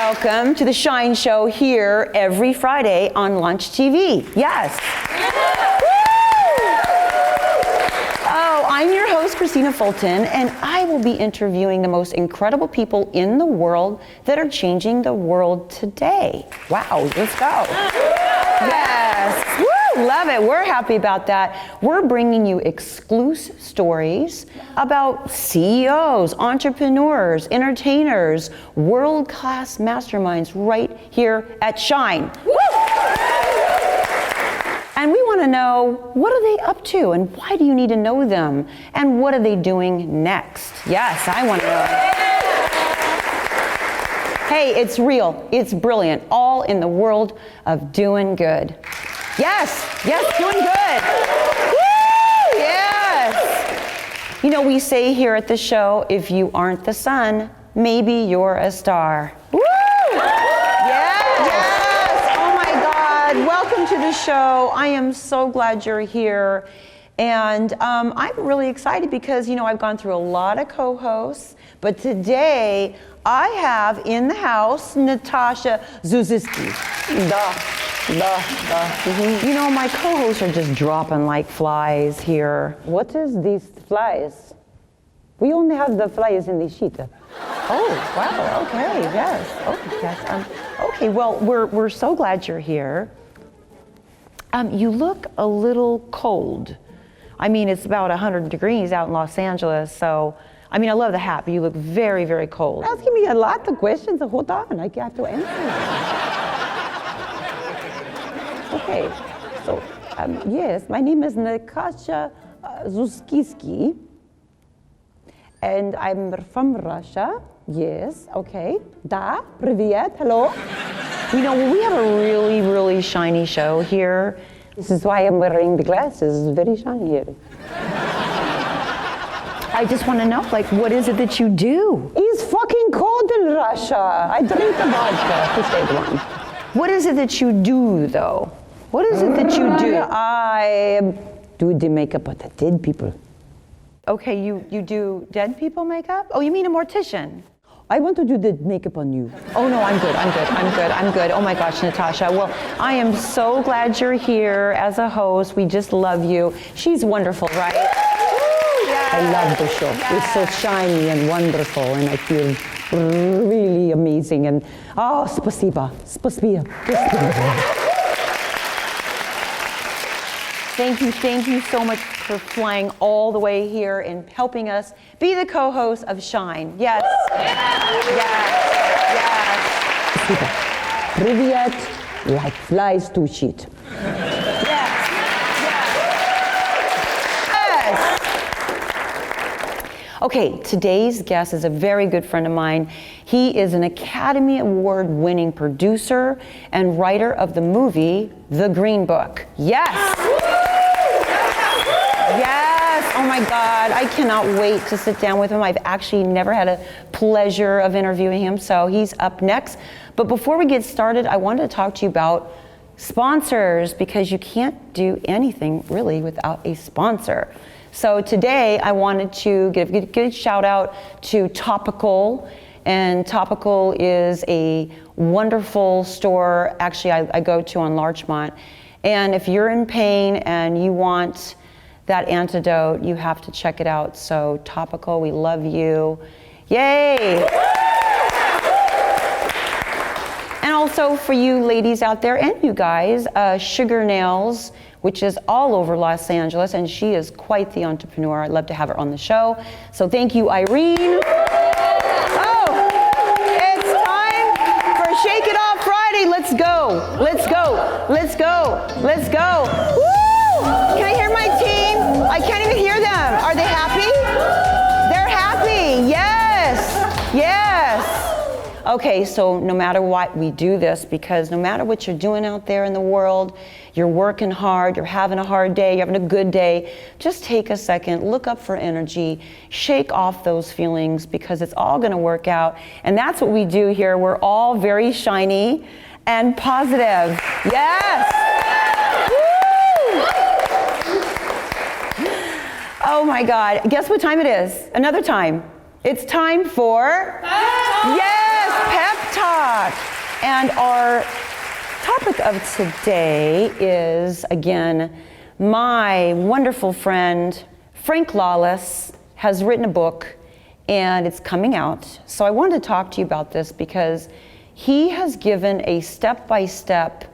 welcome to the Shine Show here every Friday on Lunch TV. Yes. Oh, I'm your host, Christina Fulton, and I will be interviewing the most incredible people in the world that are changing the world today. Wow, let's go. Yes. Woo, love it. We're happy about that. We're bringing you exclusive stories about CEOs, entrepreneurs, entertainers, world-class masterminds right here at Shine. Woo! And we want to know, what are they up to and why do you need to know them? And what are they doing next? Yes, I want to know. Hey, it's real, it's brilliant, all in the world of doing good. Yes, doing good. Woo, yes. You know, we say here at the show, if you aren't the sun, maybe you're a star. Woo! Yes. Oh my God, welcome to the show. I am so glad you're here. And I'm really excited because, you know, I've gone through a lot of co-hosts, but today I have in the house Natasha Zuziski. You know, my co-hosts are just dropping like flies here. What is these flies? We only have the flies in the sheet. Oh, wow, okay, yes. Oh, yes. Okay, well, we're so glad you're here. You look a little cold. I mean, it's about 100 degrees out in Los Angeles, so, I mean, I love the hat, but you look very, very cold. Asking me a lot of questions, hold on, I have to answer. Okay, so, yes, my name is Natasha Zuskiski, and I'm from Russia, yes, okay. Da, привет, hello. You know, we have a really, really shiny show here. This is why I'm wearing the glasses, it's very shiny here. I just want to know, like, what is it that you do? It's fucking cold in Russia. I drink the vodka to stay warm. What is it that you do, though? What is it that you do? I do the makeup on the dead people. Okay, you do dead people makeup? Oh, you mean a mortician? I want to do the makeup on you. Oh no, I'm good. Oh my gosh, Natasha. Well, I am so glad you're here as a host. We just love you. She's wonderful, right? Yes. I love the show. Yes. It's so shiny and wonderful, and I feel really amazing. And oh, spasiba. Thank you so much for flying all the way here and helping us be the co-host of Shine. Yes. Привет, like flies to shit. Yes. Okay, today's guest is a very good friend of mine. He is an Academy Award-winning producer and writer of the movie The Green Book. Yes. Oh my God, I cannot wait to sit down with him. I've actually never had a pleasure of interviewing him, so he's up next. But before we get started, I wanted to talk to you about sponsors, because you can't do anything really without a sponsor. So today I wanted to give a good shout out to Topical. And Topical is a wonderful store, actually I go to on Larchmont. And if you're in pain and you want that antidote, you have to check it out. So Topical, we love you. Yay! And also for you ladies out there and you guys, Sugar Nails, which is all over Los Angeles, and she is quite the entrepreneur. I'd love to have her on the show. So thank you, Irene. Oh, it's time for Shake It Off Friday. Let's go. Woo! Can I hear my team? I can't even hear them. Are they happy? They're happy. Yes. Okay, so no matter what, we do this because no matter what you're doing out there in the world, you're working hard, you're having a hard day, you're having a good day, just take a second, look up for energy, shake off those feelings because it's all gonna work out. And that's what we do here. We're all very shiny and positive. Yes! Oh my God, guess what time it is? Another time. It's time for, yes, Pep Talk. And our topic of today is, again, my wonderful friend, Frank Lawless, has written a book and it's coming out. So I wanted to talk to you about this because he has given a step-by-step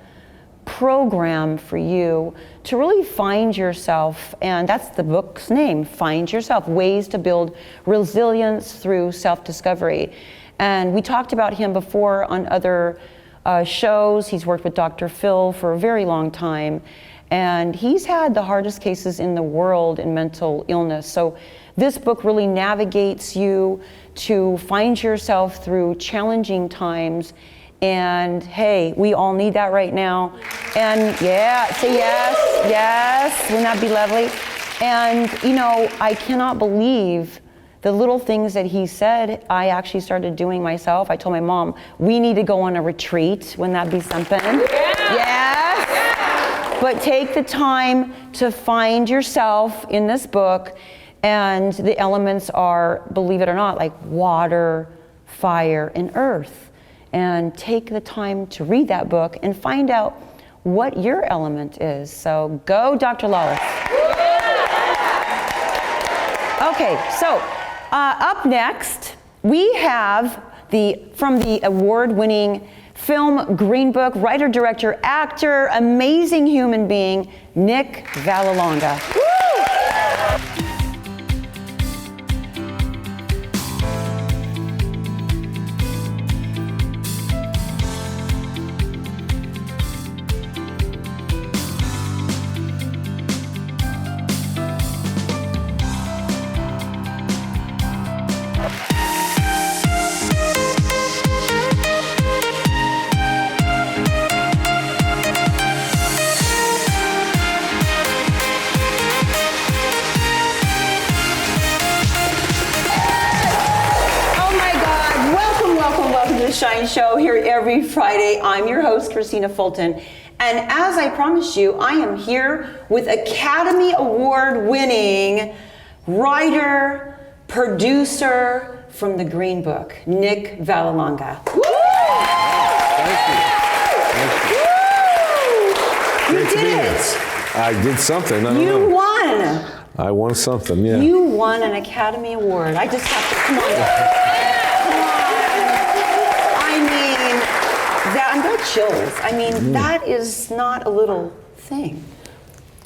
program for you to really find yourself, and that's the book's name, Find Yourself, Ways to Build Resilience Through Self-Discovery. And we talked about him before on other shows. He's worked with Dr. Phil for a very long time, and he's had the hardest cases in the world in mental illness. So this book really navigates you to find yourself through challenging times. And hey, we all need that right now. And yeah, say yes, yes, wouldn't that be lovely? And you know, I cannot believe the little things that he said, I actually started doing myself. I told my mom, we need to go on a retreat. Wouldn't that be something? Yeah. Yes. But take the time to find yourself in this book. And the elements are, believe it or not, like water, fire, and earth. And take the time to read that book and find out what your element is. So go, Dr. Lawless. Okay, so up next, we have from the award-winning film Green Book, writer, director, actor, amazing human being, Nick Vallelonga. Shine Show here every Friday. I'm your host, Christina Fulton. And as I promised you, I am here with Academy Award winning writer, producer from the Green Book, Nick Vallelonga. Woo! Thank you. You did it. I did something. I don't know. You won. I won something, yeah. You won an Academy Award. I just have to, come on. I got chills. I mean, that is not a little thing.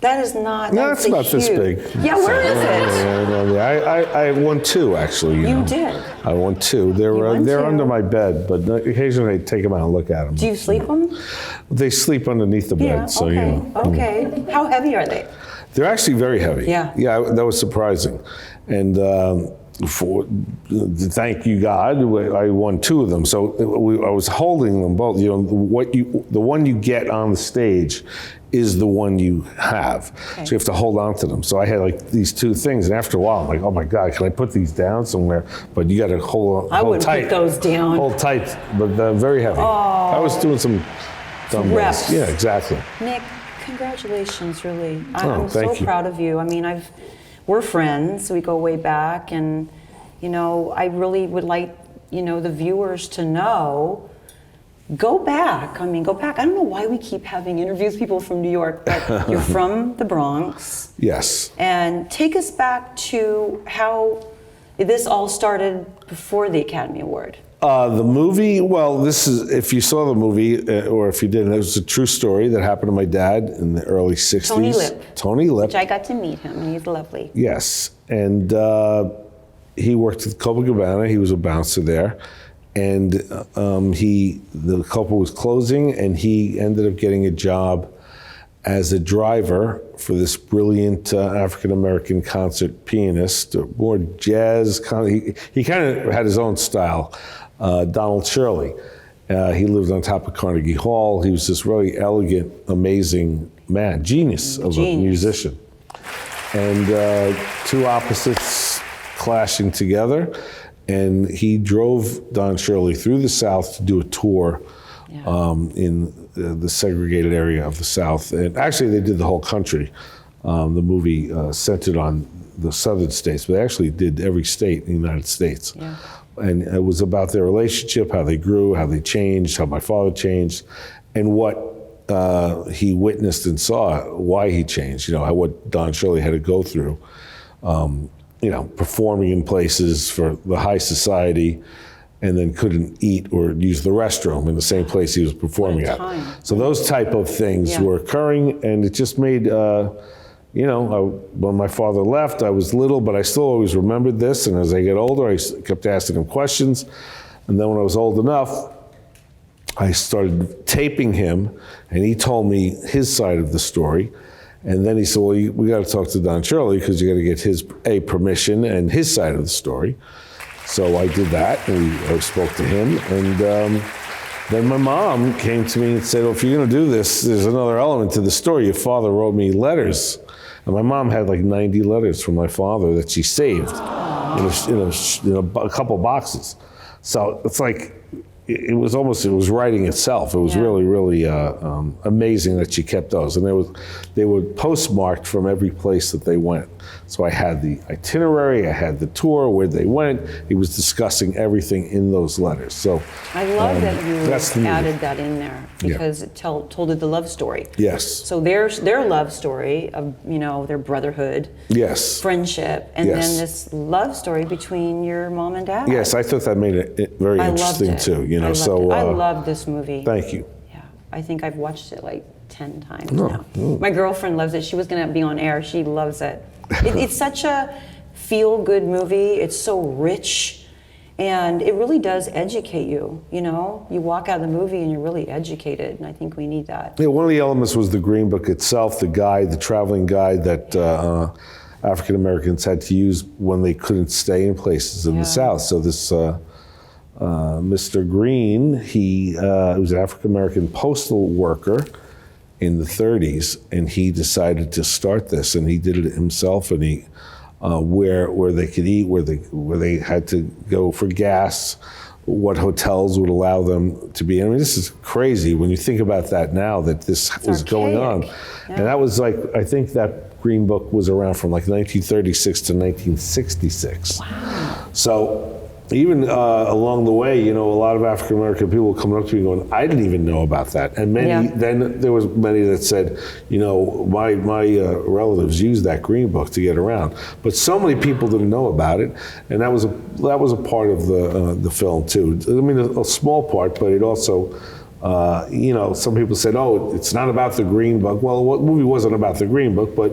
That is not. No, it's about this big. Yeah, where is it? I won two, actually. You did? I won two. They're under my bed, but occasionally I take them out and look at them. Do you sleep them? They sleep underneath the bed, so okay. you know. Okay. How heavy are they? They're actually very heavy. Yeah. Yeah, that was surprising. And thank you God, I won two of them. So I was holding them both. You know, the one you get on the stage is the one you have. Okay. So you have to hold on to them. So I had like these two things, and after a while, I'm like, oh my God, can I put these down somewhere? But you got to hold tight. I wouldn't put those down. Hold tight, but they're very heavy. Oh. I was doing some reps. Yeah, exactly. Nick, congratulations, really. I'm so proud of you. I mean, we're friends, we go way back, and you know, I really would like, you know, the viewers to know, go back. I don't know why we keep having interviews with people from New York, but you're from the Bronx. Yes. And take us back to how this all started before the Academy Award. The movie, well, this is, if you saw the movie, or if you didn't, it was a true story that happened to my dad in the early 60s. Tony Lip. Which I got to meet him, and he's lovely. Yes, and he worked at Copacabana. He was a bouncer there. And the couple was closing, and he ended up getting a job as a driver for this brilliant African-American concert pianist, more jazz, he kind of had his own style, Donald Shirley. He lived on top of Carnegie Hall. He was this really elegant, amazing man, genius of a musician. And two opposites clashing together. And he drove Don Shirley through the South to do a tour in the segregated area of the South. And actually, they did the whole country. The movie centered on the southern states, but they actually did every state in the United States. Yeah. And it was about their relationship, how they grew, how they changed, how my father changed, and what he witnessed and saw, why he changed, what Don Shirley had to go through, performing in places for the high society, and then couldn't eat or use the restroom in the same place he was performing at. So those type of things were occurring, and it just made, when my father left, I was little, but I still always remembered this, and as I get older, I kept asking him questions, and then when I was old enough, I started taping him, and he told me his side of the story. And then he said, well, we got to talk to Don Shirley because you got to get his permission and his side of the story. So I did that, and I spoke to him. And then my mom came to me and said, well, if you're going to do this, there's another element to the story. Your father wrote me letters. And my mom had like 90 letters from my father that she saved in a couple boxes. So it's like, it was writing itself. It was really, really amazing that she kept those. And they were postmarked from every place that they went. So I had the itinerary, I had the tour, where they went. He was discussing everything in those letters. So I love that you added that in there because it told the love story. Yes. So their love story of, their brotherhood. Yes. Friendship. And then this love story between your mom and dad. Yes, I thought that made it very interesting too. I love this movie. Thank you. Yeah, I think I've watched it like 10 times now. My girlfriend loves it. She was going to be on air. She loves it. It's such a feel-good movie. It's so rich, and it really does educate you. You walk out of the movie and you're really educated, and I think we need that. Yeah, one of the elements was the Green Book itself, the traveling guide that African Americans had to use when they couldn't stay in places in the South. So this Mr. Green, he was an African American postal worker in the 30s, and he decided to start this, and he did it himself, and he where they could eat, where they had to go for gas, what hotels would allow them to be. I mean, this is crazy when you think about that now, that this was going on. Yeah. And that was like, I think that Green Book was around from like 1936 to 1966. Wow. So even along the way, a lot of African American people coming up to me going, I didn't even know about that. And then there was many that said, my relatives used that Green Book to get around. But so many people didn't know about it, and that was a part of the film too. I mean, a small part, but it also, some people said, oh, it's not about the Green Book. Well, what movie wasn't about the Green Book? But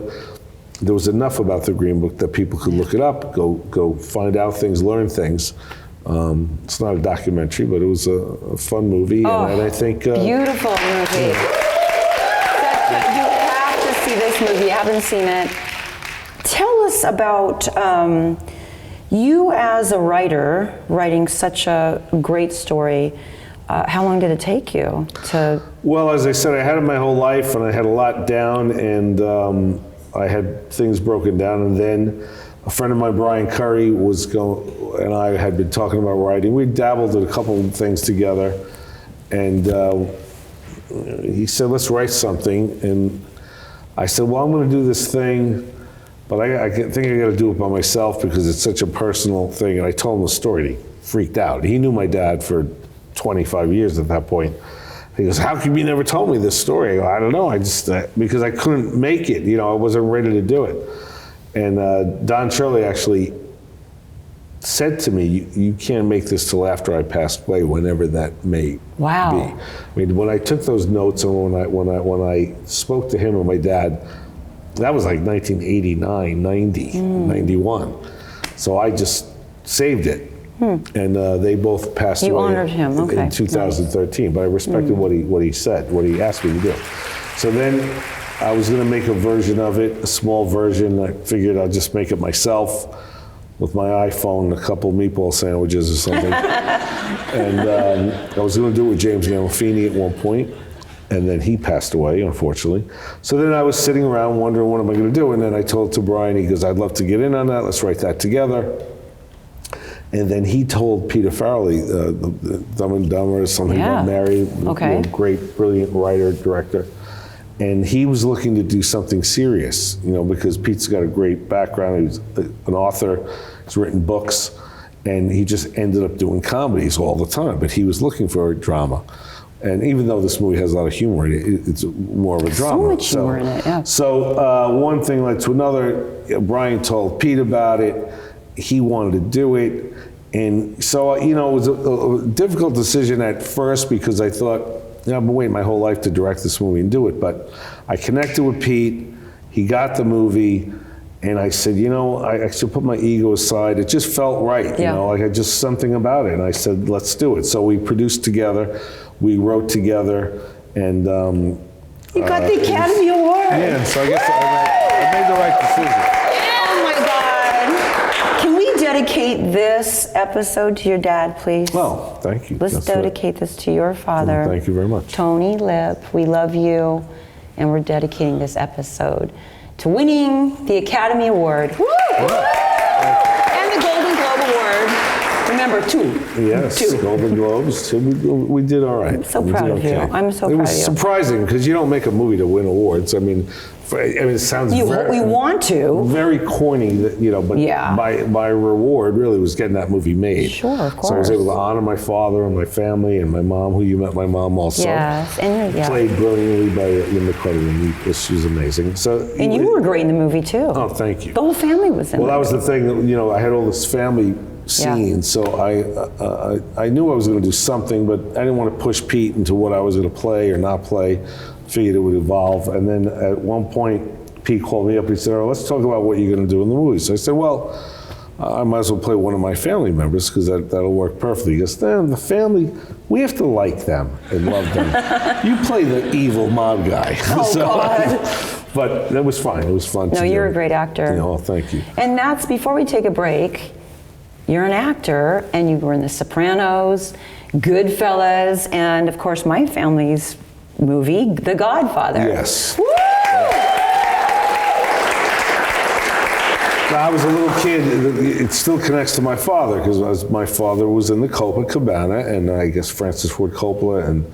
there was enough about the Green Book that people could look it up, go find out things, learn things. It's not a documentary, but it was a fun movie, and I think beautiful movie. You have to see this movie. You haven't seen it. Tell us about you as a writer, writing such a great story. How long did it take you to? Well, as I said, I had it my whole life, and I had a lot down, and I had things broken down, and then a friend of mine, Brian Currie, and I had been talking about writing. We dabbled in a couple of things together, and he said, let's write something. And I said, well, I'm going to do this thing, but I think I got to do it by myself because it's such a personal thing. And I told him the story, and he freaked out. He knew my dad for 25 years at that point. He goes, how come you never told me this story? I go, I don't know, because I couldn't make it, I wasn't ready to do it. And Don Shirley actually said to me, you can't make this till after I passed away, whenever that may be. I mean, when I took those notes and when I spoke to him and my dad, that was like 1989, 90, 91. So I just saved it. And they both passed away. You honored him, in 2013, but I respected what he said, what he asked me to do. So then I was going to make a version of it, a small version. I figured I'd just make it myself with my iPhone, a couple meatball sandwiches or something. And I was going to do it with James Gandolfini at one point, and then he passed away, unfortunately. So then I was sitting around wondering, what am I going to do? And then I told it to Brian, he goes, I'd love to get in on that, let's write that together. And then he told Peter Farrelly, Dumb and Dumber, something about Mary, great, brilliant writer, director. And he was looking to do something serious, you know, because Pete's got a great background. He's an author, he's written books, and he just ended up doing comedies all the time. But he was looking for a drama. And even though this movie has a lot of humor in it, it's more of a drama. So much humor in it, yeah. So one thing led to another. Brian told Pete about it. He wanted to do it. And so, you know, it was a difficult decision at first because I thought, you know, I've been waiting my whole life to direct this movie and do it. But I connected with Pete. He got the movie. And I said, you know, I should put my ego aside. It just felt right, you know, like I just something about it. And I said, let's do it. So we produced together, we wrote together, and you got the Academy Award. Yeah, so I guess I made the right decision. Oh my God! Can we dedicate this episode to your dad, please? Well, thank you. Let's dedicate this to your father. Thank you very much. Tony Lip, we love you, and we're dedicating this episode to winning the Academy Award. Woo! And the Golden Globe Award. Remember, 2. Yes, 2. Golden Globes. We did all right. I'm so proud of you. I'm so proud of you. It was surprising because you don't make a movie to win awards. I mean, it sounds we want to. Very corny, you know, but my reward really was getting that movie made. Sure, of course. So I was able to honor my father and my family and my mom, who you met my mom also. Yes, and played brilliantly by Linda Cardellini. She was amazing. So and you were great in the movie too. Oh, thank you. The whole family was in it. Well, that was the thing. You know, I had all this family scene, so I knew I was going to do something, but I didn't want to push Pete into what I was going to play or not play. Figured it would evolve, and then at one point, Pete called me up. He said, let's talk about what you're going to do in the movie. So I said, well, I might as well play one of my family members because that'll work perfectly. He goes, then the family, we have to like them and love them. You play the evil mob guy. Oh, God. But that was fine. It was fun to do. No, you're a great actor. You know, thank you. And that's, before we take a break, you're an actor, and you were in The Sopranos, Goodfellas, and of course my family's movie, The Godfather. Yes. Woo! I was a little kid. It still connects to my father because my father was in the Copacabana, and I guess Francis Ford Coppola and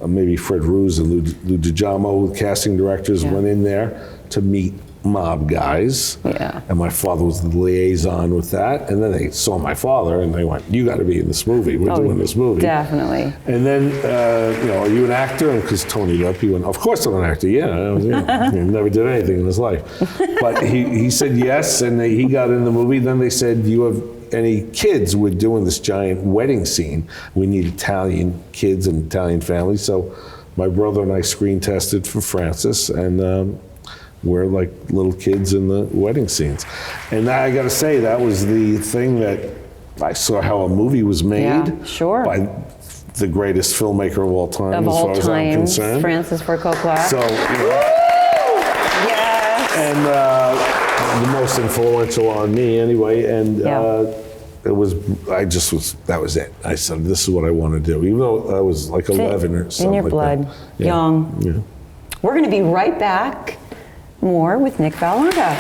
maybe Fred Roos and Lou DiGiamo, casting directors, went in there to meet mob guys. Yeah. And my father was the liaison with that. And then they saw my father and they went, you got to be in this movie. We're doing this movie. Definitely. And then, you know, are you an actor? And because Tony Lip, he went, of course I'm an actor. Yeah. He never did anything in his life. But he said yes, and he got in the movie. Then they said, do you have any kids? We're doing this giant wedding scene. We need Italian kids and Italian families. So my brother and I screen tested for Francis, and we're like little kids in the wedding scenes. And I got to say, that was the thing that I saw how a movie was made by the greatest filmmaker of all time, as far as I'm concerned. Francis Ford Coppola. So, you know, yes. And the most influential on me anyway. And it was, that was it. I said, this is what I want to do. Even though I was like 11 or something. In your blood, young. Yeah. We're going to be right back. More with Nick Vallelonga.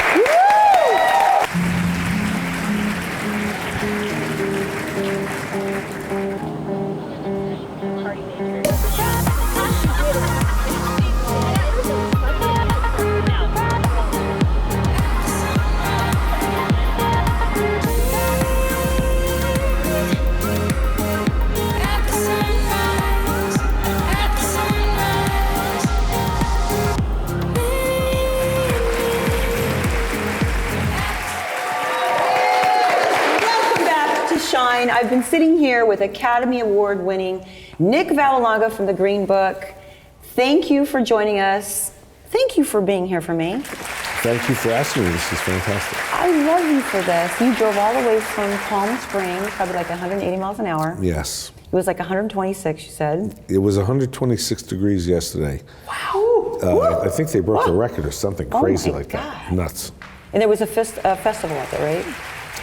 I've been sitting here with Academy Award winning Nick Vallelonga from the Green Book. Thank you for joining us. Thank you for being here for me. Thank you for asking me. This is fantastic. I love you for this. You drove all the way from Palm Springs, probably like 180 miles an hour. Yes. It was like 126, you said. It was 126 degrees yesterday. Wow. I think they broke the record or something crazy like that. Nuts. And there was a festival out there, right?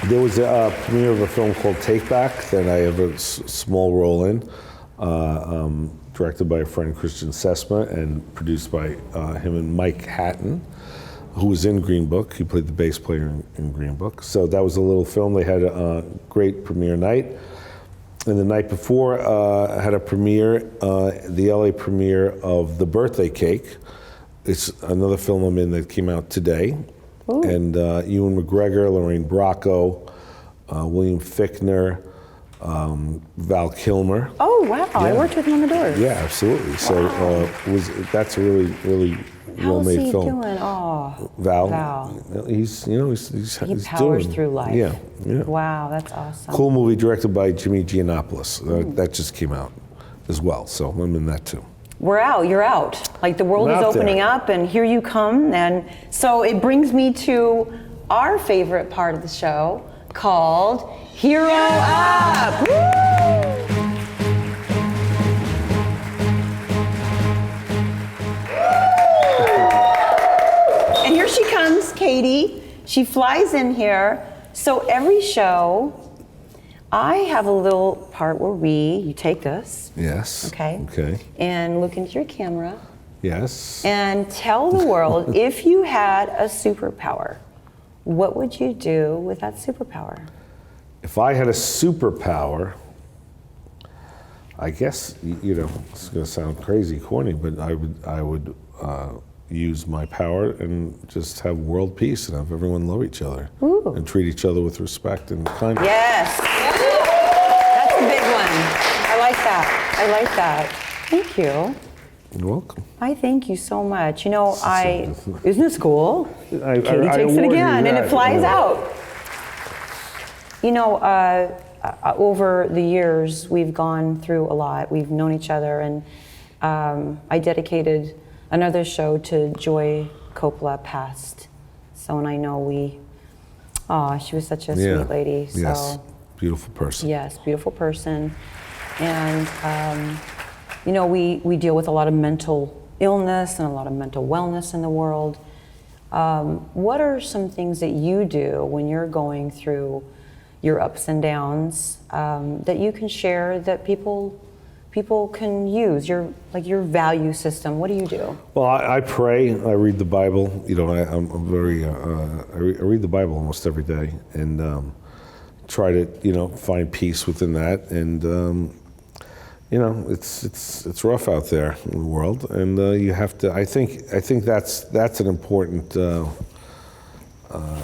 There was a premiere of a film called Take Back that I have a small role in, directed by a friend, Christian Sesma, and produced by him and Mike Hatton, who was in Green Book. He played the bass player in Green Book. So that was a little film. They had a great premiere night. And the night before, I had a premiere, the LA premiere of The Birthday Cake. it's another film I'm in that came out today. Ooh. And Ewan McGregor, Lorraine Bracco, William Fichtner, Val Kilmer. Oh, wow. I worked with him on The Doors. Yeah, absolutely. So that's a really, really well-made How's he film. doing? Oh, Val. He's he he's powers doing, through life. Yeah. Wow, that's awesome. Cool movie directed by Jimmy Giannopoulos. That just came out as well, so I'm in that too. We're out, you're out. Like the world is opening up and here you come. And so it brings me to our favorite part of the show called Hero Up. Woo! And here she comes, Katie. She flies in here. So every show, I have a little part where you take this. Yes. Okay. Okay. And look into your camera. Yes. And tell the world, if you had a superpower, what would you do with that superpower? If I had a superpower, I guess, it's going to sound crazy corny, but I would use my power and just have world peace and have everyone love each other. Ooh. And treat each other with respect and kindness. Yes. That's a big one. I like that. I like that. Thank you. You're welcome. I thank you so much. Isn't this cool? Katie takes it award again you and that, it flies out. Over the years, we've gone through a lot. We've known each other, and I dedicated another show to Joy Coppola, passed. So, and I know she was such a sweet lady. So, yes, beautiful person. Yes, beautiful person. And, we deal with a lot of mental illness and a lot of mental wellness in the world. What are some things that you do when you're going through your ups and downs that you can share that people can use, your value system? What do you do? Well, I pray. I read the Bible. I'm very. I read the Bible almost every day, and try to find peace within that. And it's rough out there in the world, and you have to. I think that's an important.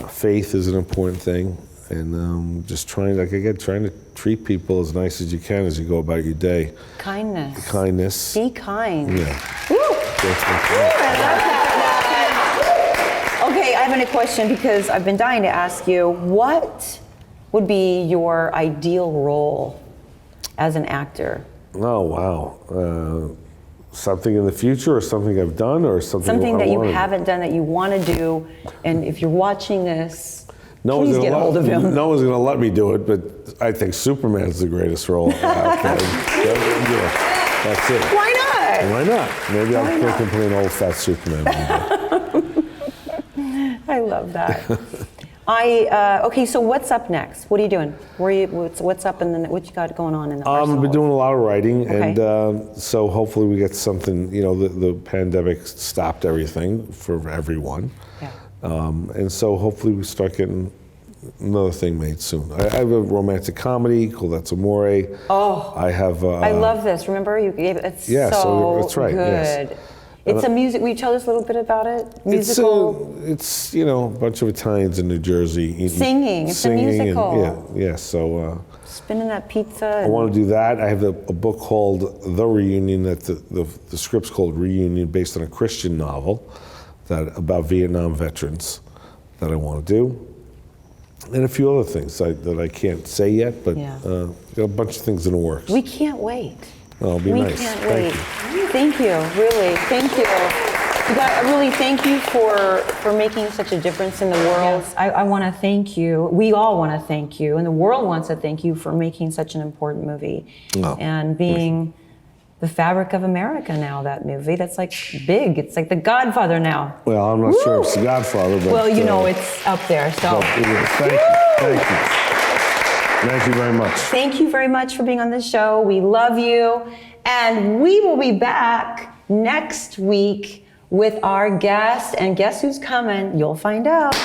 Faith is an important thing. And just trying to treat people as nice as you can as you go about your day. Kindness. Kindness. Be kind. Yeah. Woo! Okay, I have a question because I've been dying to ask you, what would be your ideal role as an actor? Oh, wow. Something in the future, or something I've done, or something that you haven't done that you want to do, and if you're watching this, please get a hold of him. No one's going to let me do it, but I think Superman's the greatest role out there. That's it. Why not? Why not? Maybe I can play an old fat Superman. I love that. Okay, so what's up next? What are you doing? What's up and what you got going on in the arsenal? I've been doing a lot of writing, Okay. and so hopefully we get something. The pandemic stopped everything for everyone. Yeah. And so hopefully we start getting another thing made soon. I have a romantic comedy called That's Amore. Oh, I have. I love this. Remember, it's so that's right, good. yes. It's a music. Will you tell us a little bit about it? Musical. It's a bunch of Italians in New Jersey Singing. It's a musical. And, So. Spinning that pizza. I want to do that. I have a book called The Reunion. That the script's called Reunion, based on a Christian novel about Vietnam veterans that I want to do. And a few other things that I can't say yet, but got a bunch of things in the works. We can't wait. Oh, it'll be nice. We can't wait. Thank you, really. Thank you. I really thank you for making such a difference in the world. I want to thank you. We all want to thank you, and the world wants to thank you for making such an important movie and being the fabric of America now. That movie, that's like big. It's like The Godfather now. Well, I'm not sure it's The Godfather, but well, it's up there. So thank you. Thank you very much. Thank you very much for being on the show. We love you. And we will be back next week with our guest. And guess who's coming? You'll find out.